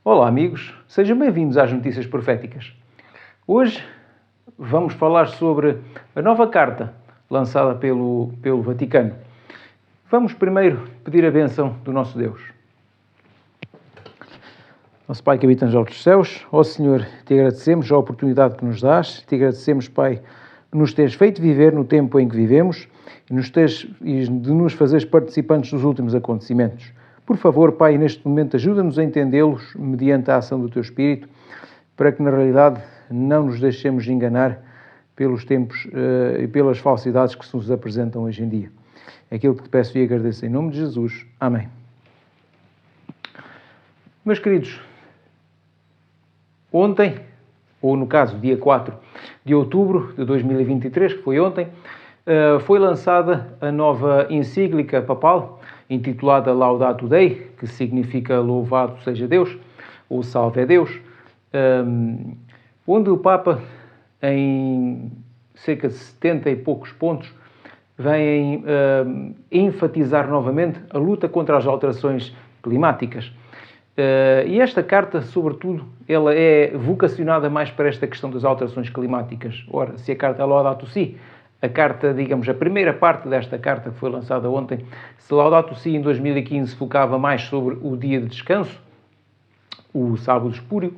Olá amigos, sejam bem-vindos às Notícias Proféticas. Hoje vamos falar sobre a nova carta lançada pelo Vaticano. Vamos primeiro pedir a bênção do nosso Deus. Nosso Pai que habita nos altos céus, ó Senhor, te agradecemos a oportunidade que nos dás, te agradecemos, Pai, que nos tens feito viver no tempo em que vivemos e de nos fazeres participantes dos últimos acontecimentos. Por favor, Pai, neste momento ajuda-nos a entendê-los mediante a ação do Teu Espírito, para que na realidade não nos deixemos enganar pelos tempos e pelas falsidades que se nos apresentam hoje em dia. É aquilo que te peço e agradeço em nome de Jesus. Amém. Meus queridos, ontem, ou no caso dia 4 de outubro de 2023, que foi ontem, foi lançada a nova encíclica papal, intitulada Laudato Dei, que significa Louvado seja Deus, ou Salve a Deus, onde o Papa, em cerca de 70 e poucos pontos, vem enfatizar novamente a luta contra as alterações climáticas. E esta carta, sobretudo, ela é vocacionada mais para esta questão das alterações climáticas. Ora, se a carta é Laudato Si, a carta, digamos, a primeira parte desta carta que foi lançada ontem, se Laudato Si em 2015 focava mais sobre o dia de descanso, o sábado espúrio,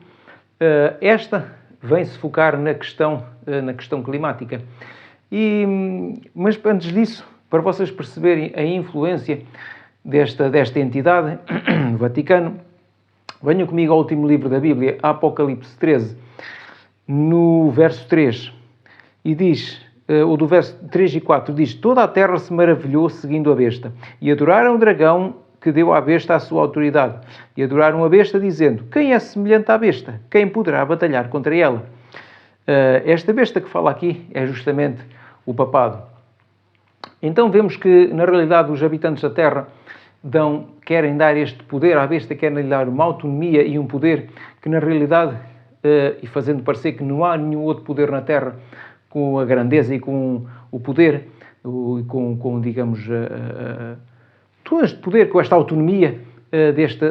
esta vem-se focar na questão climática. Mas antes disso, para vocês perceberem a influência desta entidade, do Vaticano, venham comigo ao último livro da Bíblia, Apocalipse 13, no verso 3, e diz... ou do verso 3 e 4, diz: toda a terra se maravilhou seguindo a besta, e adoraram o dragão que deu à besta a sua autoridade, e adoraram a besta dizendo: quem é semelhante à besta? Quem poderá batalhar contra ela? Esta besta que fala aqui é justamente o papado. Então vemos que, na realidade, os habitantes da terra querem dar este poder à besta, querem lhe dar uma autonomia e um poder que, na realidade, e fazendo parecer que não há nenhum outro poder na terra com a grandeza e com o poder, com digamos, todo este poder, com esta autonomia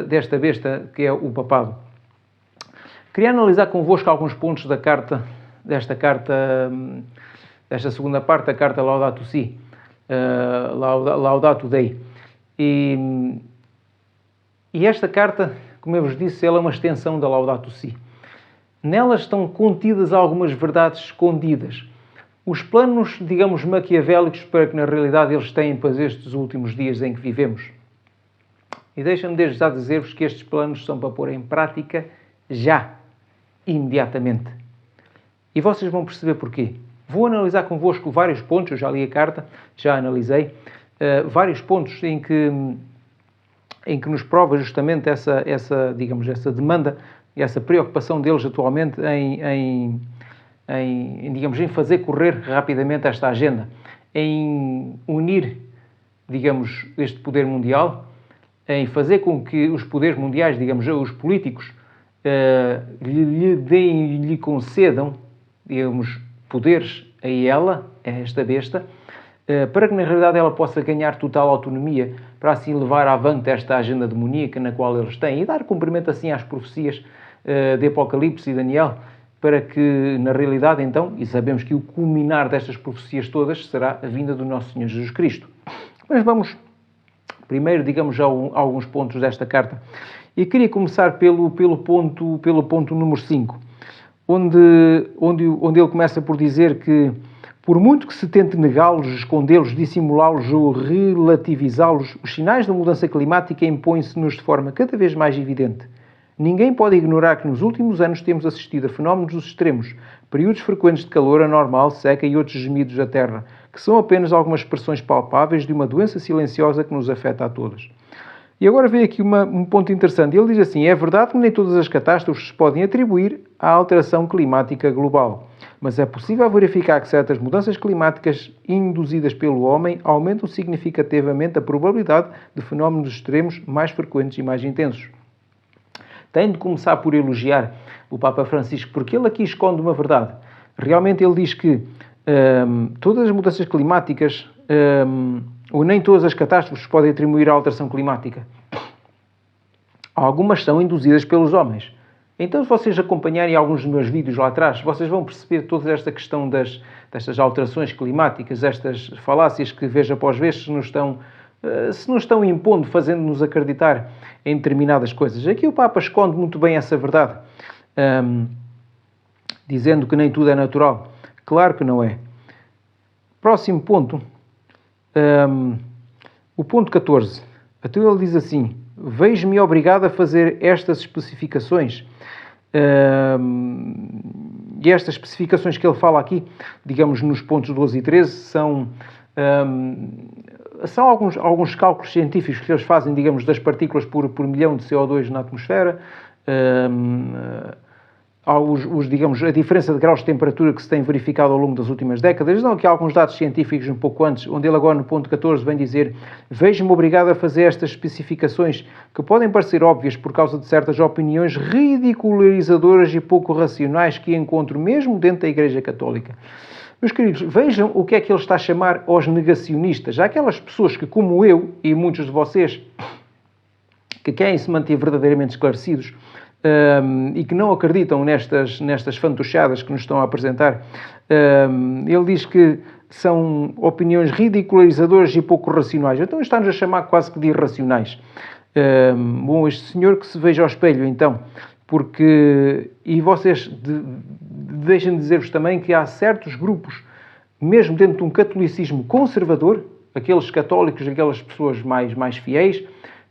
desta besta que é o papado. Queria analisar convosco alguns pontos desta segunda parte, da carta Laudato Si, Laudato Dei. E esta carta, como eu vos disse, ela é uma extensão da Laudato Si. Nelas estão contidas algumas verdades escondidas. Os planos, digamos, maquiavélicos para que, na realidade, eles têm para estes últimos dias em que vivemos. E deixem-me desde já dizer-vos que estes planos são para pôr em prática já, imediatamente. E vocês vão perceber porquê. Vou analisar convosco vários pontos, eu já li a carta, já analisei, vários pontos em que nos prova justamente essa demanda, essa preocupação deles atualmente em fazer correr rapidamente esta agenda, em unir, digamos, este poder mundial, em fazer com que os poderes mundiais, digamos, os políticos, lhe concedam, digamos, poderes a ela, a esta besta, para que na realidade ela possa ganhar total autonomia, para assim levar avante esta agenda demoníaca na qual eles têm, e dar cumprimento assim às profecias de Apocalipse e Daniel, para que, na realidade, então, e sabemos que o culminar destas profecias todas será a vinda do nosso Senhor Jesus Cristo. Mas vamos, primeiro, digamos, a alguns pontos desta carta. E queria começar pelo ponto número 5, onde ele começa por dizer que, por muito que se tente negá-los, escondê-los, dissimulá-los ou relativizá-los, os sinais da mudança climática impõem-se-nos de forma cada vez mais evidente. Ninguém pode ignorar que nos últimos anos temos assistido a fenómenos extremos, períodos frequentes de calor anormal, seca e outros gemidos da Terra, que são apenas algumas expressões palpáveis de uma doença silenciosa que nos afeta a todos. E agora vem aqui um ponto interessante. Ele diz assim: é verdade que nem todas as catástrofes se podem atribuir à alteração climática global, mas é possível verificar que certas mudanças climáticas induzidas pelo homem aumentam significativamente a probabilidade de fenómenos extremos mais frequentes e mais intensos. Tenho de começar por elogiar o Papa Francisco, porque ele aqui esconde uma verdade. Realmente ele diz que todas as mudanças climáticas, ou nem todas as catástrofes, podem atribuir à alteração climática. algumas são induzidas pelos homens. Então, se vocês acompanharem alguns dos meus vídeos lá atrás, vocês vão perceber toda esta questão destas alterações climáticas, estas falácias que, vez após vez, se nos estão impondo, fazendo-nos acreditar em determinadas coisas. Aqui o Papa esconde muito bem essa verdade, dizendo que nem tudo é natural. Claro que não é. Próximo ponto, o ponto 14. Então ele diz assim: vejo-me obrigado a fazer estas especificações. E estas especificações que ele fala aqui, digamos nos pontos 12 e 13, são alguns cálculos científicos que eles fazem, digamos, das partículas por milhão de CO2 na atmosfera, digamos, a diferença de graus de temperatura que se tem verificado ao longo das últimas décadas. Eles dão aqui alguns dados científicos um pouco antes, onde ele agora no ponto 14 vem dizer: vejo-me obrigado a fazer estas especificações que podem parecer óbvias por causa de certas opiniões ridicularizadoras e pouco racionais que encontro mesmo dentro da Igreja Católica. Meus queridos, vejam o que é que ele está a chamar aos negacionistas. Há aquelas pessoas que, como eu e muitos de vocês, que querem se manter verdadeiramente esclarecidos, e que não acreditam nestas fantochadas que nos estão a apresentar. Ele diz que são opiniões ridicularizadoras e pouco racionais. Então está-nos a chamar quase que de irracionais. Bom, este senhor que se veja ao espelho, então, porque... E vocês deixem de dizer-vos também que há certos grupos, mesmo dentro de um catolicismo conservador, aqueles católicos, aquelas pessoas mais fiéis,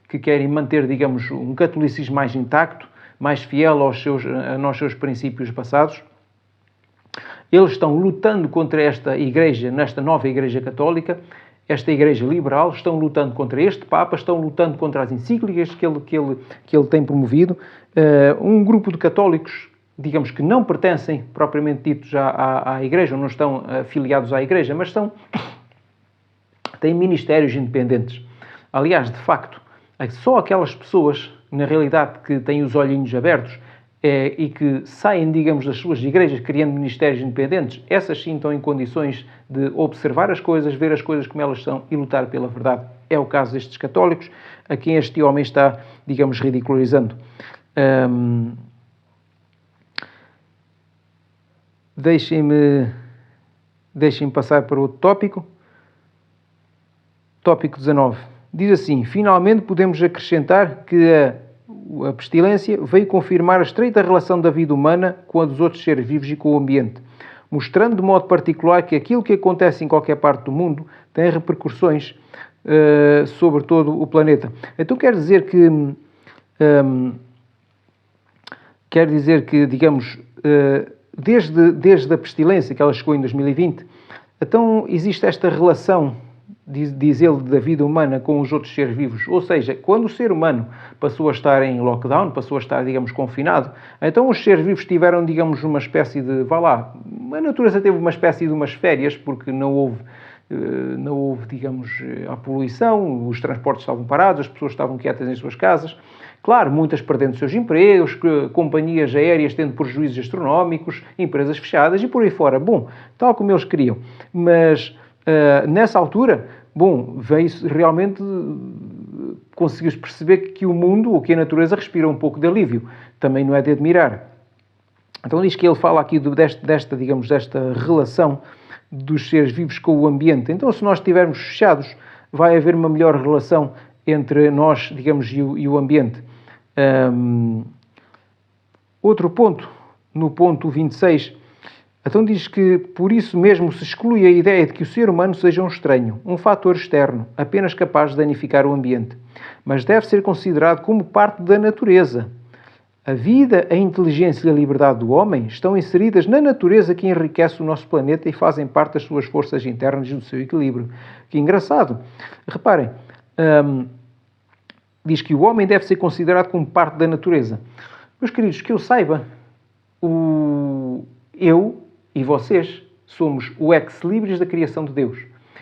que querem manter, digamos, um catolicismo mais intacto, mais fiel aos seus princípios passados. Eles estão lutando contra esta igreja, nesta nova igreja católica, esta igreja liberal, estão lutando contra este Papa, estão lutando contra as encíclicas que ele tem promovido. Um grupo de católicos, digamos, que não pertencem, propriamente dito, já à igreja, não estão afiliados à igreja, mas têm ministérios independentes. Aliás, de facto, só aquelas pessoas, na realidade, que têm os olhinhos abertos e que saem, digamos, das suas igrejas criando ministérios independentes, essas sim estão em condições de observar as coisas, ver as coisas como elas são e lutar pela verdade. É o caso destes católicos, a quem este homem está, digamos, ridicularizando. Deixem-me passar para outro tópico. Tópico 19. Diz assim: finalmente podemos acrescentar que a pestilência veio confirmar a estreita relação da vida humana com a dos outros seres vivos e com o ambiente, mostrando de modo particular que aquilo que acontece em qualquer parte do mundo tem repercussões sobre todo o planeta. Então quer dizer que digamos, desde a pestilência, que ela chegou em 2020, então existe esta relação, diz ele, da vida humana com os outros seres vivos. Ou seja, quando o ser humano passou a estar em lockdown, passou a estar, digamos, confinado, então os seres vivos tiveram, digamos, uma espécie de... a natureza teve uma espécie de umas férias, porque não houve, digamos, a poluição, os transportes estavam parados, as pessoas estavam quietas em suas casas. Claro, muitas perdendo os seus empregos, companhias aéreas tendo prejuízos astronómicos, empresas fechadas e por aí fora. Bom, tal como eles queriam. Mas... nessa altura, veio realmente, conseguiu-se perceber que o mundo, ou que a natureza, respira um pouco de alívio. Também não é de admirar. Então diz que ele fala aqui desta relação dos seres vivos com o ambiente. Então, se nós estivermos fechados, vai haver uma melhor relação entre nós, digamos, e o ambiente. Outro ponto, no ponto 26, então diz que, por isso mesmo, se exclui a ideia de que o ser humano seja um estranho, um fator externo, apenas capaz de danificar o ambiente, mas deve ser considerado como parte da natureza. A vida, a inteligência e a liberdade do homem estão inseridas na natureza que enriquece o nosso planeta e fazem parte das suas forças internas e do seu equilíbrio. Que engraçado. Reparem, diz que o homem deve ser considerado como parte da natureza. Meus queridos, que eu saiba, eu e vocês somos o ex-libris da criação de Deus.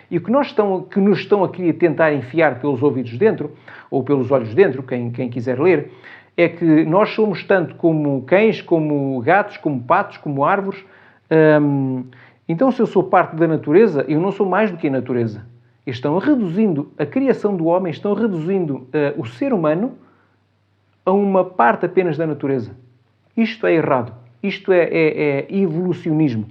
E o que nos estão aqui a tentar enfiar pelos ouvidos dentro, ou pelos olhos dentro, quem quiser ler, é que nós somos tanto como cães, como gatos, como patos, como árvores. Então, se eu sou parte da natureza, eu não sou mais do que a natureza. Estão reduzindo a criação do homem, estão reduzindo o ser humano a uma parte apenas da natureza. Isto é errado. Isto é evolucionismo.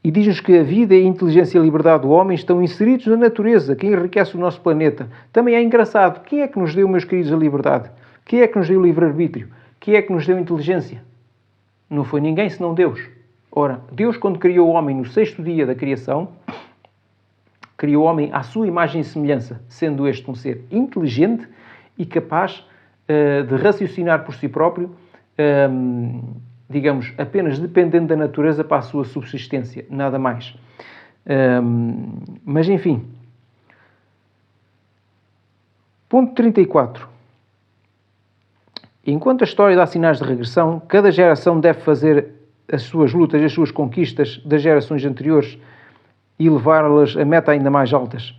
E diz-nos que a vida, a inteligência e a liberdade do homem estão inseridos na natureza, que enriquece o nosso planeta. Também é engraçado. Quem é que nos deu, meus queridos, a liberdade? Quem é que nos deu o livre-arbítrio? Quem é que nos deu a inteligência? Não foi ninguém senão Deus. Ora, Deus, quando criou o homem no 6º dia da criação, criou o homem à sua imagem e semelhança, sendo este um ser inteligente e capaz de raciocinar por si próprio, digamos, apenas dependendo da natureza para a sua subsistência, nada mais. Mas, enfim. Ponto 34. Enquanto a história dá sinais de regressão, cada geração deve fazer as suas lutas, as suas conquistas das gerações anteriores e levá-las a meta ainda mais altas.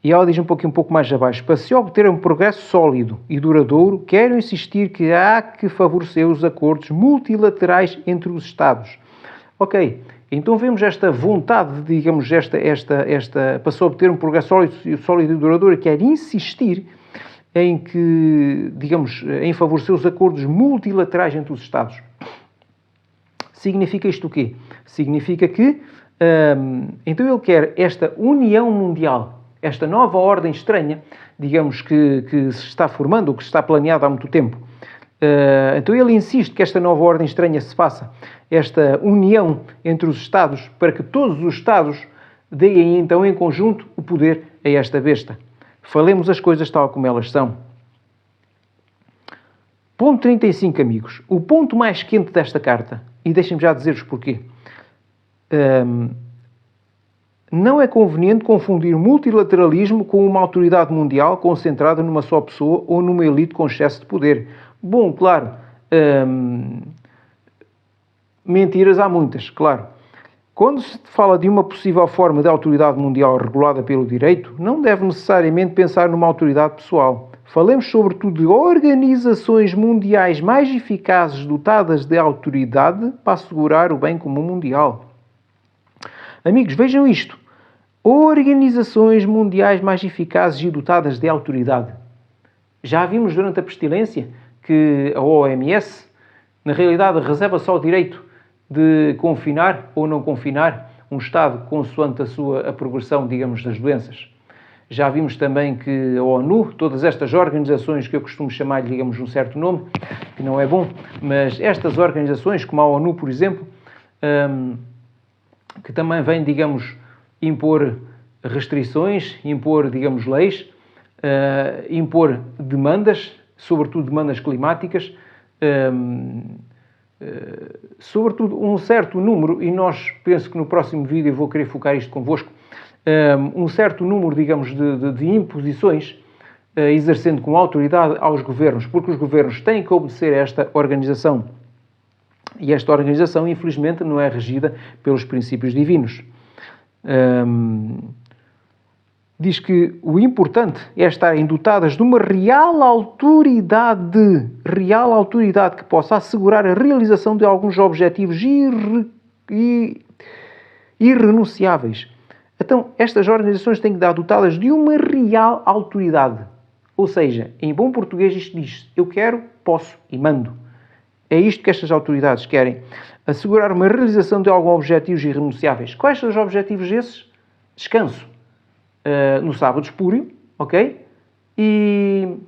E ela diz um pouco mais abaixo: para se obter um progresso sólido e duradouro, quero insistir que há que favorecer os acordos multilaterais entre os Estados. Ok, então vemos esta vontade, digamos, para se obter um progresso sólido e duradouro, quer insistir em que, digamos, em favorecer os acordos multilaterais entre os Estados. Significa isto o quê? Significa que, então ele quer esta união mundial, esta nova ordem estranha, digamos, que se está formando, ou que se está planeada há muito tempo. Então ele insiste que esta nova ordem estranha se faça, esta união entre os Estados, para que todos os Estados deem então em conjunto o poder a esta besta. Falemos as coisas tal como elas são. Ponto 35, amigos. O ponto mais quente desta carta, e deixem-me já dizer-vos porquê. Não é conveniente confundir multilateralismo com uma autoridade mundial concentrada numa só pessoa ou numa elite com excesso de poder. Bom, claro, mentiras há muitas, claro. Quando se fala de uma possível forma de autoridade mundial regulada pelo direito, não deve necessariamente pensar numa autoridade pessoal. Falemos sobretudo de organizações mundiais mais eficazes dotadas de autoridade para assegurar o bem comum mundial. Amigos, vejam isto. Organizações mundiais mais eficazes e dotadas de autoridade. Já vimos durante a pestilência que a OMS, na realidade, reserva só o direito de confinar ou não confinar um Estado consoante a progressão, digamos, das doenças. Já vimos também que a ONU, todas estas organizações que eu costumo chamar, digamos, um certo nome, que não é bom, mas estas organizações, como a ONU, por exemplo, que também vêm, digamos, impor restrições, impor, digamos, leis, impor demandas, sobretudo demandas climáticas, sobretudo um certo número, e penso que no próximo vídeo eu vou querer focar isto convosco, um certo número, digamos, de imposições, exercendo com autoridade aos governos, porque os governos têm que obedecer a esta organização. E esta organização, infelizmente, não é regida pelos princípios divinos. Diz que o importante é estarem dotadas de uma real autoridade que possa assegurar a realização de alguns objetivos irrenunciáveis. Então, estas organizações têm que estar dotadas de uma real autoridade. Ou seja, em bom português isto diz: eu quero, posso e mando. É isto que estas autoridades querem. Assegurar uma realização de alguns objetivos irrenunciáveis. Quais são os objetivos esses? Descanso. No sábado espúrio, ok? E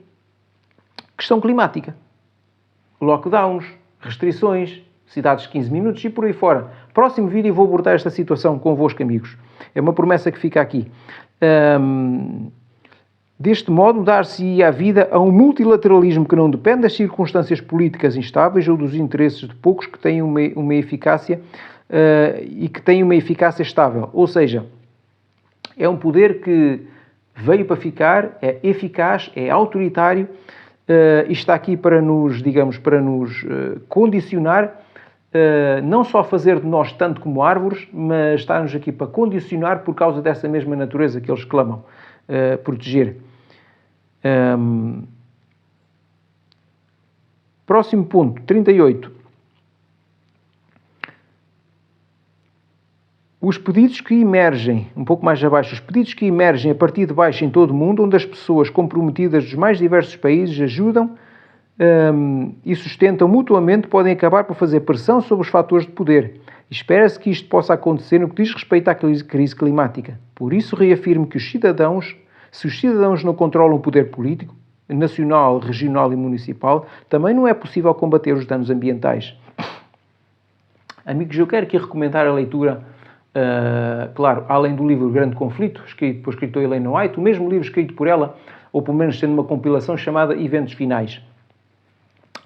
questão climática. Lockdowns, restrições, cidades de 15 minutos e por aí fora. Próximo vídeo vou abordar esta situação convosco, amigos. É uma promessa que fica aqui. Deste modo, dar-se a vida a um multilateralismo que não depende das circunstâncias políticas instáveis ou dos interesses de poucos que têm uma eficácia e que têm uma eficácia estável. Ou seja, é um poder que veio para ficar, é eficaz, é autoritário e está aqui para nos, digamos, para nos condicionar, não só fazer de nós tanto como árvores, mas está-nos aqui para condicionar por causa dessa mesma natureza que eles clamam proteger. Próximo ponto, 38. Os pedidos que emergem, um pouco mais abaixo, os pedidos que emergem a partir de baixo em todo o mundo, onde as pessoas comprometidas dos mais diversos países ajudam e sustentam mutuamente, podem acabar por fazer pressão sobre os fatores de poder. Espera-se que isto possa acontecer no que diz respeito à crise climática. Por isso, reafirmo que se os cidadãos não controlam o poder político, nacional, regional e municipal, também não é possível combater os danos ambientais. Amigos, eu quero aqui recomendar a leitura, claro, além do livro Grande Conflito, escrito pela escritora Ellen White, o mesmo livro escrito por ela, ou pelo menos sendo uma compilação chamada Eventos Finais.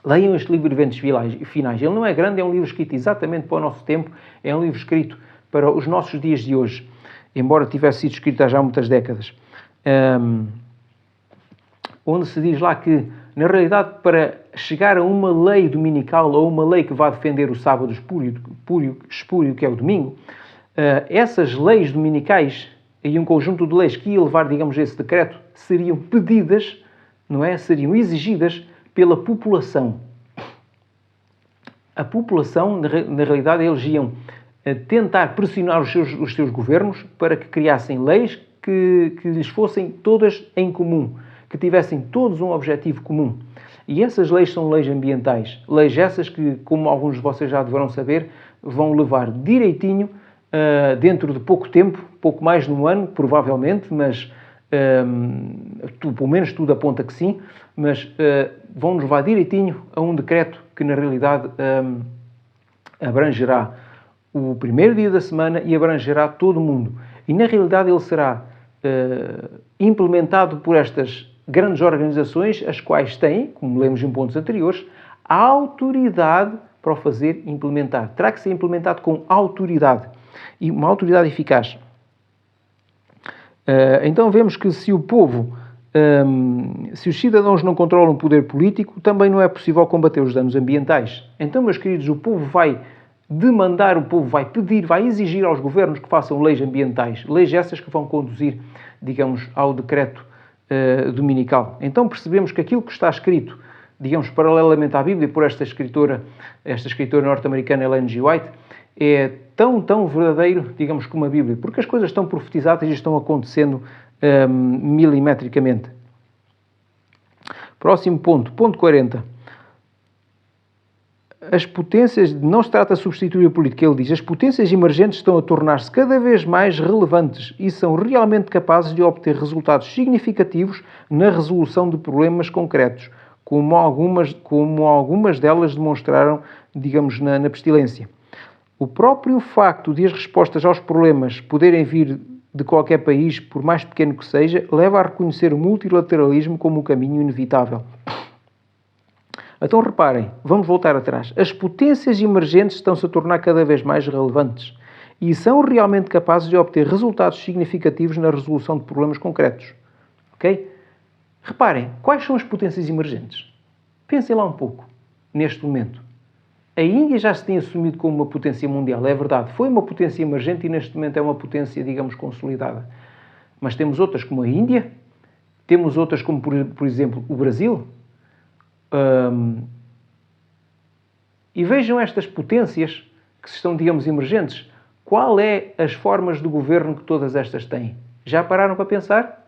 Leiam este livro Eventos Finais. Ele não é grande, é um livro escrito exatamente para o nosso tempo, é um livro escrito para os nossos dias de hoje, embora tivesse sido escrito há já muitas décadas. Onde se diz lá que, na realidade, para chegar a uma lei dominical ou uma lei que vá defender o sábado espúrio, que é o domingo, essas leis dominicais e um conjunto de leis que ia levar, digamos, esse decreto, seriam pedidas, não é? Seriam exigidas pela população. A população, na realidade, eles iam tentar pressionar os seus governos para que criassem leis que lhes fossem todas em comum, que tivessem todos um objetivo comum. E essas leis são leis ambientais. Leis essas que, como alguns de vocês já deverão saber, vão levar direitinho, dentro de pouco tempo, pouco mais de um ano, provavelmente, mas pelo menos tudo aponta que sim, mas vão levar direitinho a um decreto que, na realidade, abrangerá o primeiro dia da semana e abrangerá todo o mundo. E, na realidade, ele será implementado por estas grandes organizações, as quais têm, como lemos em pontos anteriores, a autoridade para o fazer implementar. Terá que ser implementado com autoridade. E uma autoridade eficaz. Então vemos que se o povo, se os cidadãos não controlam o poder político, também não é possível combater os danos ambientais. Então, meus queridos, o povo vai demandar, o povo vai pedir, vai exigir aos governos que façam leis ambientais. Leis essas que vão conduzir, digamos, ao decreto dominical. Então percebemos que aquilo que está escrito, digamos, paralelamente à Bíblia, por esta escritora norte-americana Ellen G. White, é tão verdadeiro, digamos, como a Bíblia, porque as coisas estão profetizadas e estão acontecendo milimetricamente. Próximo ponto, ponto 40. As potências, não se trata de substituir a política, ele diz, as potências emergentes estão a tornar-se cada vez mais relevantes e são realmente capazes de obter resultados significativos na resolução de problemas concretos, como algumas delas demonstraram, digamos, na pestilência. O próprio facto de as respostas aos problemas poderem vir de qualquer país, por mais pequeno que seja, leva a reconhecer o multilateralismo como um caminho inevitável. Então reparem, vamos voltar atrás. As potências emergentes estão-se a tornar cada vez mais relevantes e são realmente capazes de obter resultados significativos na resolução de problemas concretos. Ok? Reparem, quais são as potências emergentes? Pensem lá um pouco, neste momento. A Índia já se tem assumido como uma potência mundial, é verdade. Foi uma potência emergente e neste momento é uma potência, digamos, consolidada. Mas temos outras como a Índia, temos outras como, por exemplo, o Brasil. E vejam estas potências que estão, digamos, emergentes. Qual é as formas de governo que todas estas têm? Já pararam para pensar?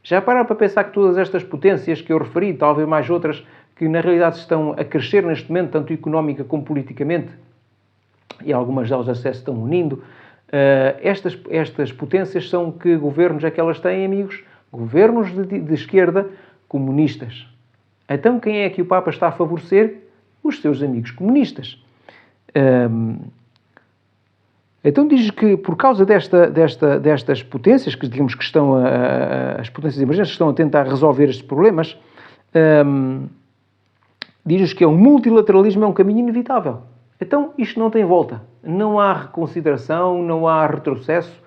Já pararam para pensar que todas estas potências que eu referi, talvez mais outras, que na realidade estão a crescer neste momento, tanto económica como politicamente, e algumas delas até se estão unindo, estas potências são que governos é que elas têm, amigos? Governos de esquerda comunistas. Então quem é que o Papa está a favorecer? Os seus amigos comunistas. Então diz que por causa destas potências, que digamos que estão as potências emergentes que estão a tentar resolver estes problemas, diz-nos que o multilateralismo é um caminho inevitável. Então isto não tem volta. Não há reconsideração, não há retrocesso.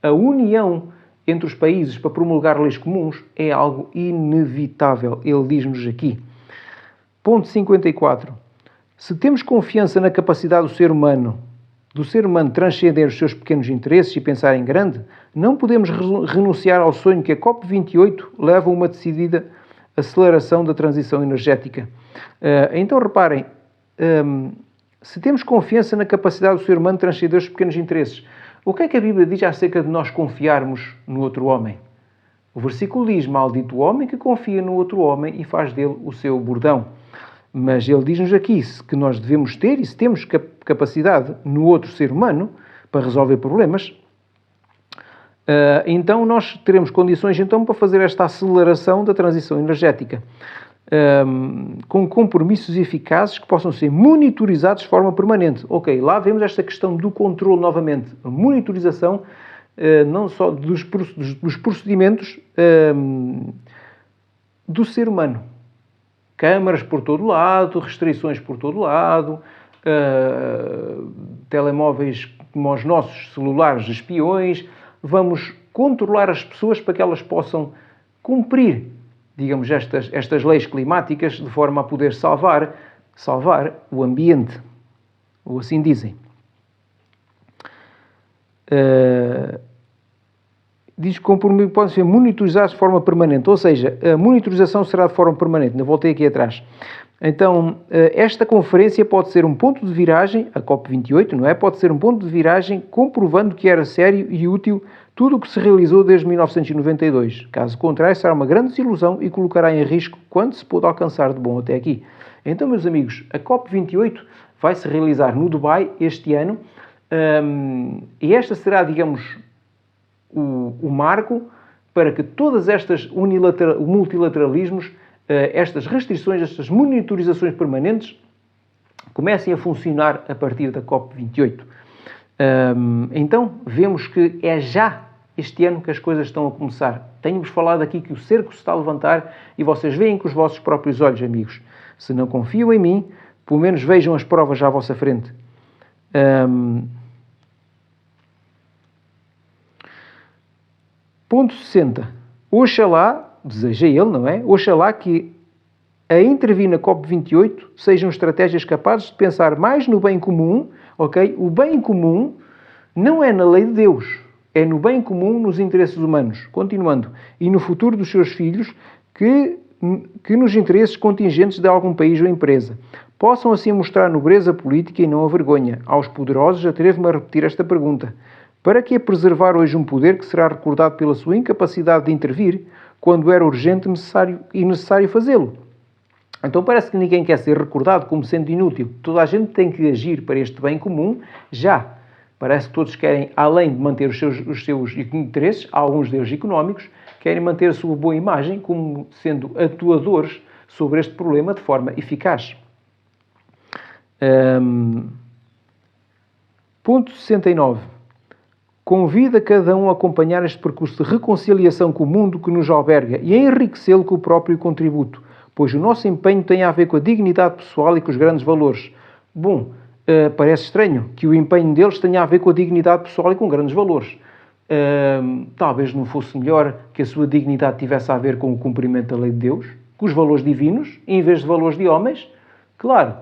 A união entre os países para promulgar leis comuns é algo inevitável. Ele diz-nos aqui. Ponto 54. Se temos confiança na capacidade do ser humano transcender os seus pequenos interesses e pensar em grande, não podemos renunciar ao sonho que a COP28 leva a uma decidida aceleração da transição energética. Então, reparem, se temos confiança na capacidade do ser humano transcender os pequenos interesses, O que é que a Bíblia diz acerca de nós confiarmos no outro homem? O versículo diz: maldito o homem que confia no outro homem e faz dele o seu bordão. Mas ele diz-nos aqui que nós devemos ter, e se temos capacidade no outro ser humano para resolver problemas, então nós teremos condições então para fazer esta aceleração da transição energética, com compromissos eficazes que possam ser monitorizados de forma permanente. Ok, lá vemos esta questão do controle novamente, a monitorização não só dos procedimentos do ser humano. Câmaras por todo lado, restrições por todo lado, telemóveis como os nossos celulares espiões. Vamos controlar as pessoas para que elas possam cumprir, digamos, estas leis climáticas de forma a poder salvar o ambiente, ou assim dizem. Diz que podem ser monitorizados de forma permanente, ou seja, a monitorização será de forma permanente. Ainda voltei aqui atrás. Então, esta conferência pode ser um ponto de viragem, a COP28, não é? Pode ser um ponto de viragem comprovando que era sério e útil tudo o que se realizou desde 1992. Caso contrário, será uma grande desilusão e colocará em risco quanto se pôde alcançar de bom até aqui. Então, meus amigos, a COP28 vai se realizar no Dubai este ano e esta será, digamos, o marco para que todas estas multilateralismos, estas restrições, estas monitorizações permanentes comecem a funcionar a partir da COP28. Então, vemos que é já este ano que as coisas estão a começar. Tenho-vos falado aqui que o cerco se está a levantar e vocês veem com os vossos próprios olhos, amigos. Se não confiam em mim, pelo menos vejam as provas já à vossa frente. Ponto 60. Oxalá, deseja ele, não é? Oxalá que a intervir na COP28 sejam estratégias capazes de pensar mais no bem comum, ok? O bem comum não é na lei de Deus, é no bem comum nos interesses humanos. Continuando. E no futuro dos seus filhos, que nos interesses contingentes de algum país ou empresa. Possam assim mostrar nobreza política e não a vergonha. Aos poderosos, atrevo-me a repetir esta pergunta. Para que preservar hoje um poder que será recordado pela sua incapacidade de intervir quando era urgente e necessário fazê-lo? Então parece que ninguém quer ser recordado como sendo inútil. Toda a gente tem que agir para este bem comum já. Parece que todos querem, além de manter os seus interesses, alguns deles económicos, querem manter a sua boa imagem como sendo atuadores sobre este problema de forma eficaz. Ponto 69. Convida cada um a acompanhar este percurso de reconciliação com o mundo que nos alberga e a enriquecê-lo com o próprio contributo, pois o nosso empenho tem a ver com a dignidade pessoal e com os grandes valores. Bom, parece estranho que o empenho deles tenha a ver com a dignidade pessoal e com grandes valores. Talvez não fosse melhor que a sua dignidade tivesse a ver com o cumprimento da lei de Deus, com os valores divinos, em vez de valores de homens? Claro,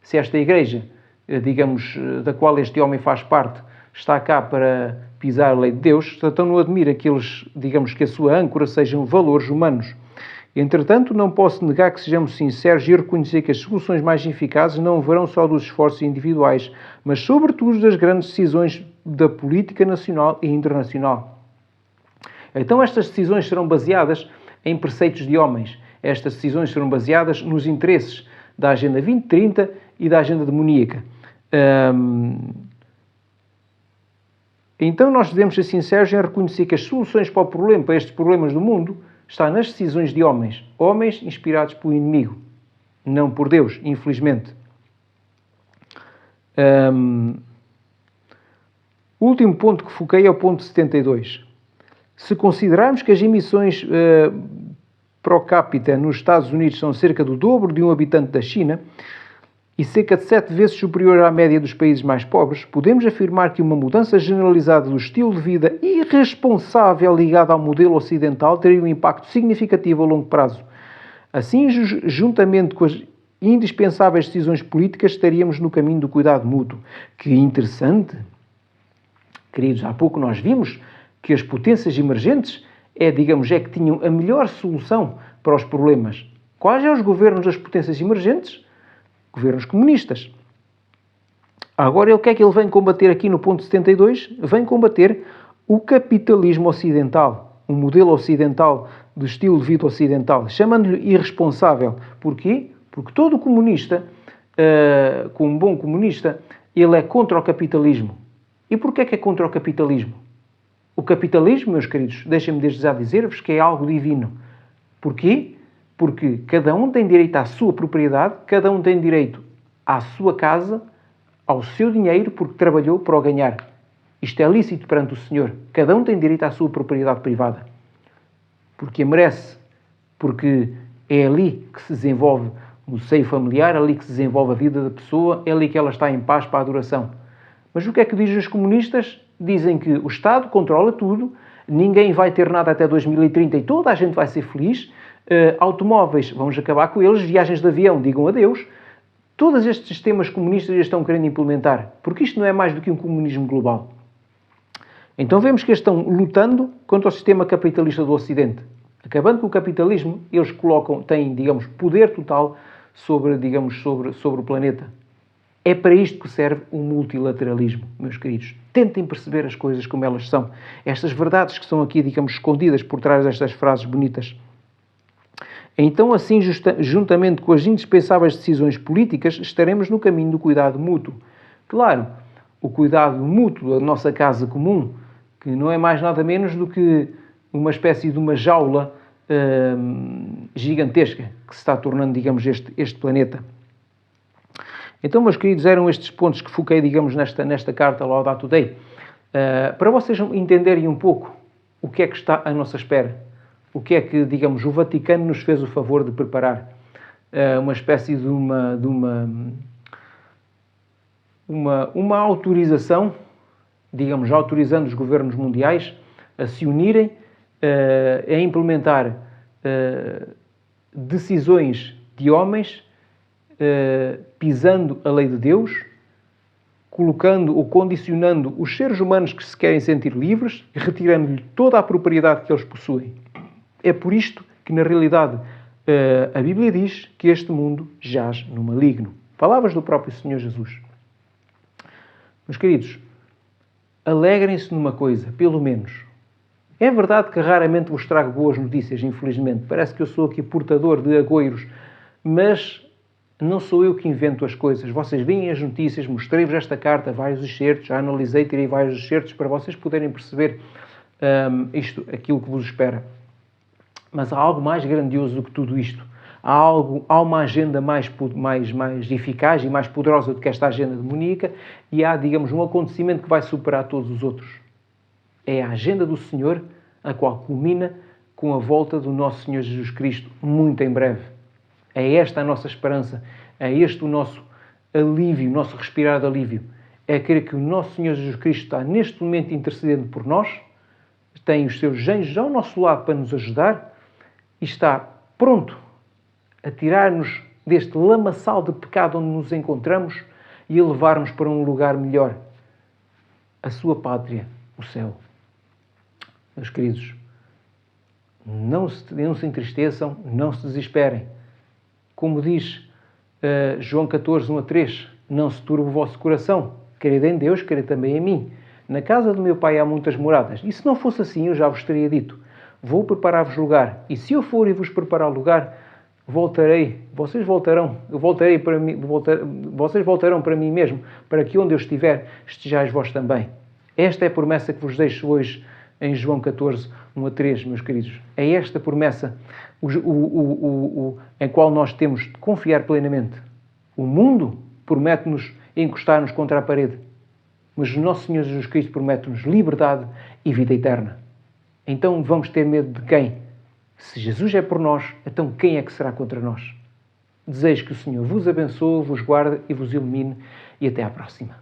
se esta igreja, digamos, da qual este homem faz parte, está cá para pisar a lei de Deus, então não admira que eles, digamos, que a sua âncora sejam valores humanos. Entretanto, não posso negar que sejamos sinceros e reconhecer que as soluções mais eficazes não verão só dos esforços individuais, mas sobretudo das grandes decisões da política nacional e internacional. Então estas decisões serão baseadas em preceitos de homens. Estas decisões serão baseadas nos interesses da Agenda 2030 e da Agenda demoníaca. Então nós devemos ser sinceros em reconhecer que as soluções para estes problemas do mundo estão nas decisões de homens. Homens inspirados pelo inimigo, não por Deus, infelizmente. O último ponto que foquei é o ponto 72. Se considerarmos que as emissões pro capita nos Estados Unidos são cerca do dobro de um habitante da China, e cerca de 7 vezes superior à média dos países mais pobres, podemos afirmar que uma mudança generalizada do estilo de vida irresponsável ligada ao modelo ocidental teria um impacto significativo a longo prazo. Assim, juntamente com as indispensáveis decisões políticas, estaríamos no caminho do cuidado mútuo. Que interessante! Queridos, há pouco nós vimos que as potências emergentes é que tinham a melhor solução para os problemas. Quais são os governos das potências emergentes? Governos comunistas. Agora, o que é que ele vem combater aqui no ponto 72? Vem combater o capitalismo ocidental, um modelo ocidental, do estilo de vida ocidental, chamando-lhe irresponsável. Porquê? Porque todo comunista, como um bom comunista, ele é contra o capitalismo. E porquê é contra o capitalismo? O capitalismo, meus queridos, deixem-me desde já dizer-vos que é algo divino. Porquê? Porque cada um tem direito à sua propriedade, cada um tem direito à sua casa, ao seu dinheiro, porque trabalhou para o ganhar. Isto é lícito perante o Senhor. Cada um tem direito à sua propriedade privada. Porque a merece. Porque é ali que se desenvolve no seio familiar, ali que se desenvolve a vida da pessoa, é ali que ela está em paz para a adoração. Mas o que é que dizem os comunistas? Dizem que o Estado controla tudo, ninguém vai ter nada até 2030 e toda a gente vai ser feliz, automóveis, vamos acabar com eles, viagens de avião, digam adeus. Todos estes sistemas comunistas já estão querendo implementar, porque isto não é mais do que um comunismo global. Então vemos que eles estão lutando contra o sistema capitalista do Ocidente. Acabando com o capitalismo, eles têm, digamos, poder total sobre o planeta. É para isto que serve o multilateralismo, meus queridos. Tentem perceber as coisas como elas são. Estas verdades que são aqui, digamos, escondidas por trás destas frases bonitas. Então, assim, juntamente com as indispensáveis decisões políticas, estaremos no caminho do cuidado mútuo. Claro, o cuidado mútuo da nossa casa comum, que não é mais nada menos do que uma espécie de uma jaula gigantesca que se está tornando, digamos, este planeta. Então, meus queridos, eram estes pontos que foquei, digamos, nesta carta Laudato Dei, para vocês entenderem um pouco o que é que está à nossa espera. O que é que, digamos, o Vaticano nos fez o favor de preparar. Uma espécie de uma autorização, digamos, autorizando os governos mundiais a se unirem, a implementar decisões de homens, pisando a lei de Deus, colocando ou condicionando os seres humanos que se querem sentir livres e retirando-lhe toda a propriedade que eles possuem. É por isto que, na realidade, a Bíblia diz que este mundo jaz no maligno. Palavras do próprio Senhor Jesus. Meus queridos, alegrem-se numa coisa, pelo menos. É verdade que raramente vos trago boas notícias, infelizmente. Parece que eu sou aqui portador de agoiros, mas não sou eu que invento as coisas. Vocês veem as notícias, mostrei-vos esta carta, vários excertos, já analisei, tirei vários excertos para vocês poderem perceber aquilo que vos espera. Mas há algo mais grandioso do que tudo isto. Há uma agenda mais eficaz e mais poderosa do que esta agenda demoníaca e há, digamos, um acontecimento que vai superar todos os outros. É a agenda do Senhor, a qual culmina com a volta do nosso Senhor Jesus Cristo, muito em breve. É esta a nossa esperança, é este o nosso alívio, o nosso respirar de alívio. É crer que o nosso Senhor Jesus Cristo está neste momento intercedendo por nós, tem os seus anjos ao nosso lado para nos ajudar e está pronto a tirar-nos deste lamaçal de pecado onde nos encontramos e a levar-nos para um lugar melhor. A sua pátria, o céu. Meus queridos, não se entristeçam, não se desesperem. Como diz João 14, 1-3, não se turbe o vosso coração. Quered em Deus, quered também em mim. Na casa do meu Pai há muitas moradas. E se não fosse assim, eu já vos teria dito. Vou preparar-vos lugar. E se eu for e vos preparar lugar, voltarei. Vocês voltarão. Vocês voltarão para mim mesmo, para que onde eu estiver, estejais vós também. Esta é a promessa que vos deixo hoje em João 14, 1-3, meus queridos. É esta promessa em qual nós temos de confiar plenamente. O mundo promete-nos encostar-nos contra a parede. Mas o nosso Senhor Jesus Cristo promete-nos liberdade e vida eterna. Então vamos ter medo de quem? Se Jesus é por nós, então quem é que será contra nós? Desejo que o Senhor vos abençoe, vos guarde e vos ilumine e até à próxima.